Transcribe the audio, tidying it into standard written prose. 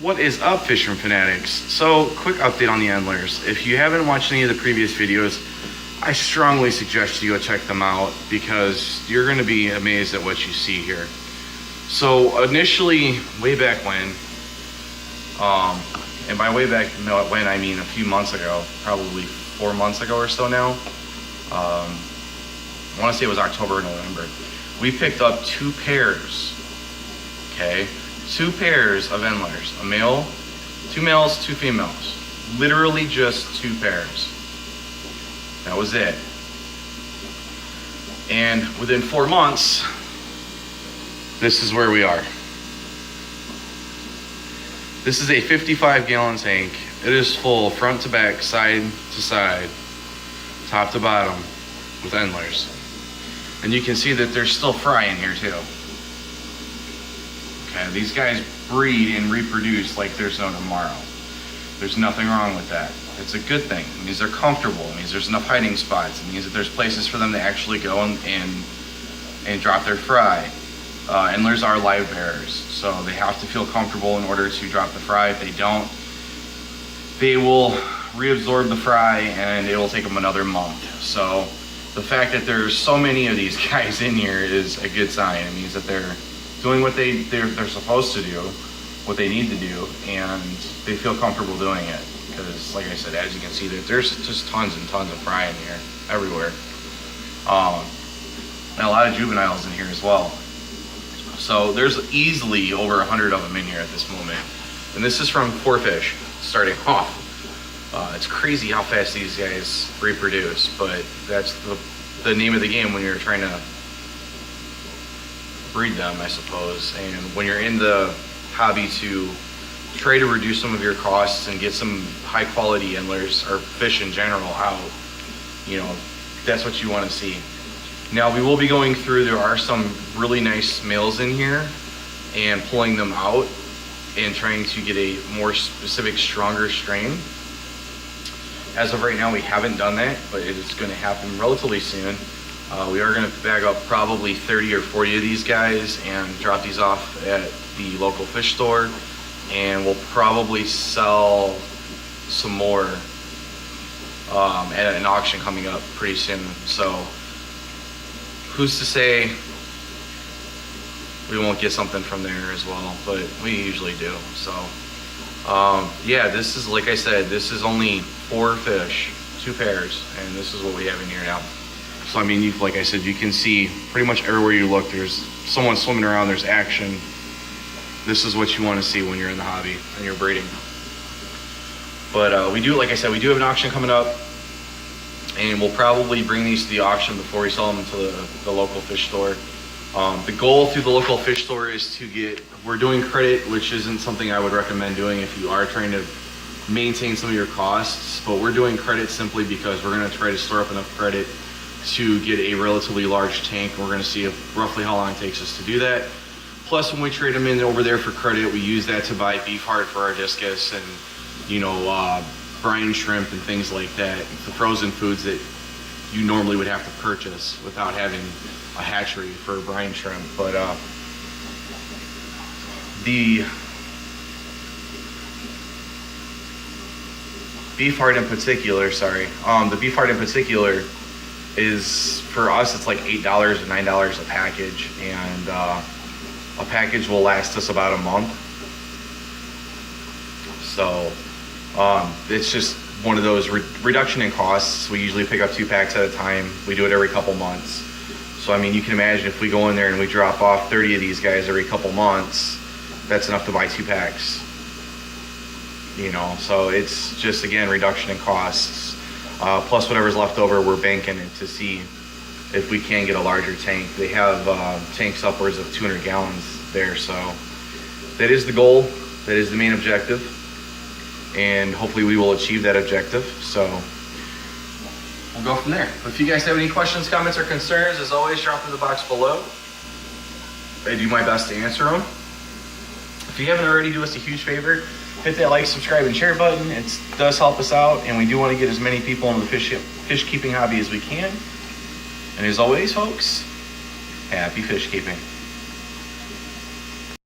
What is up, fisherman fanatics? So, quick update on the Endlers. If you haven't watched any of the previous videos, I strongly suggest you go check them out because you're going to be amazed at what you see here. So, initially, way back when, and by way back when I mean a few months ago, probably 4 months ago or so now, I want to say it was October or November, we picked up 2 pairs, okay? 2 pairs of Endlers, a male, 2 males, 2 females. Literally just 2 pairs. That was it. And within 4 months, this is where we are. This is a 55-gallon tank. It is full front to back, side to side, top to bottom with Endlers. And you can see that there's still fry in here too. Okay, these guys breed and reproduce like there's no tomorrow. There's nothing wrong with that. It's a good thing. It means they're comfortable. It means there's enough hiding spots. It means that there's places for them to actually go and drop their fry. Endlers are live bearers, so they have to feel comfortable in order to drop the fry. If they don't, they will reabsorb the fry and it will take them another month. So the fact that there's so many of these guys in here is a good sign. It means that they're doing what they're supposed to do, what they need to do, and they feel comfortable doing it. Because, like I said, as you can see, there's just tons and tons of fry in here, everywhere. And a lot of juveniles in here as well. So there's easily over 100 of them in here at this moment. And this is from 4 fish, starting off. It's crazy how fast these guys reproduce, but that's the name of the game when you're trying to breed them, I suppose. And when you're in the hobby to try to reduce some of your costs and get some high quality Endlers or fish in general out, you know, that's what you want to see. Now we will be going through, there are some really nice males in here, and pulling them out and trying to get a more specific, stronger strain. As of right now, we haven't done that, but it is going to happen relatively soon. We are going to bag up probably 30 or 40 of these guys and drop these off at the local fish store, and we'll probably sell some more at an auction coming up pretty soon. So who's to say we won't get something from there as well, but we usually do. So yeah, this is, like I said, this is only 4 fish, 2 pairs, and this is what we have in here now. So I mean, like I said, you can see pretty much everywhere you look, there's someone swimming around, there's action. This is what you want to see when you're in the hobby and you're breeding. But we do, like I said, we do have an auction coming up, and we'll probably bring these to the auction before we sell them to the local fish store. The goal through the local fish store is to get, we're doing credit, which isn't something I would recommend doing if you are trying to maintain some of your costs, but we're doing credit simply because we're going to try to store up enough credit to get a relatively large tank. We're going to see roughly how long it takes us to do that. Plus, when we trade them in over there for credit, we use that to buy beef heart for our discus and, you know, brine shrimp and things like that, the frozen foods that you normally would have to purchase without having a hatchery for brine shrimp. But the beef heart in particular, the beef heart in particular is, for us, it's like $8 or $9 a package, and a package will last us about a month. So it's just one of those reduction in costs. We usually pick up 2 packs at a time. We do it every couple months. So I mean, you can imagine if we go in there and we drop off 30 of these guys every couple months, that's enough to buy 2 packs. You know, so it's just, again, reduction in costs. Plus whatever's left over, we're banking it to see if we can get a larger tank. They have tanks upwards of 200 gallons there, so that is the goal. That is the main objective, and hopefully we will achieve that objective. So we'll go from there. If you guys have any questions, comments, or concerns, as always, drop in the box below. I do my best to answer them. If you haven't already, do us a huge favor. Hit that like, subscribe, and share button. It does help us out, and we do want to get as many people into the fish keeping hobby as we can. And as always, folks, happy fish keeping.